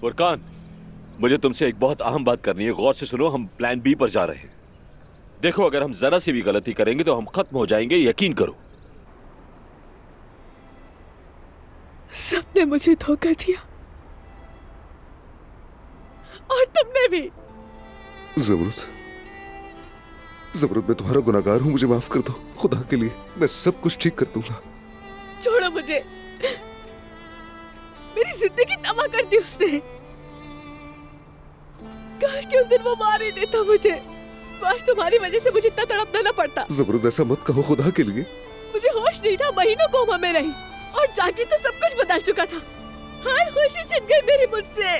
फुरकान, मुझे तुमसे एक बहुत अहम बात करनी है। गौर से सुनो, हम प्लान बी पर जा रहे हैं। देखो, अगर हम जरा सी भी गलती करेंगे तो हम खत्म हो जाएंगे, यकीन करो। सबने मुझे धोखा दिया और तुमने भी। ज़मरुद, मैं तुम्हारा गुनहगार हूँ, मुझे माफ कर दो। खुदा के लिए मैं सब कुछ ठीक कर दूंगा। छोड़ो मुझे, मेरी जिंदगी तबाह कर दी उसने। काश कि उस दिन वो मार ही देता मुझे। काश तुम्हारी वजह से मुझे इतना तड़पना न पड़ता। ज़मरुद, ऐसा मत कहो, खुदा के लिए। मुझे होश नहीं था, महीनों कोमा में रही और जाके तो सब कुछ बदल चुका था। हर खुशी छिन गई मेरी मुझसे।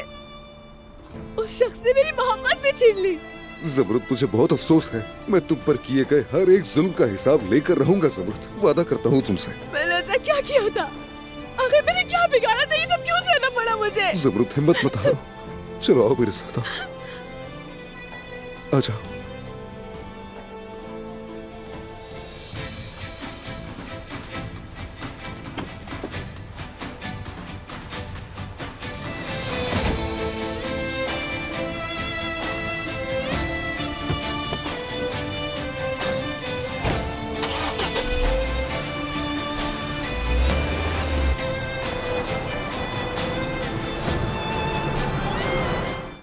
उस शख्स ने मेरी मोहब्बत भी छीन ली। ज़मरुद, मुझे बहुत अफसोस है। मैं तुम पर किए गए हर एक जुल्म का हिसाब लेकर रहूंगा ज़मरुद, वादा करता हूँ तुमसे। मैंने ऐसा क्या किया था? आखिर मैंने क्या बिगाड़ा था? ये सब क्यों सहना पड़ा मुझे? ज़मरुद, हिम्मत मत हारो। चलो आओ मेरे साथ, आओ। आ जाओ।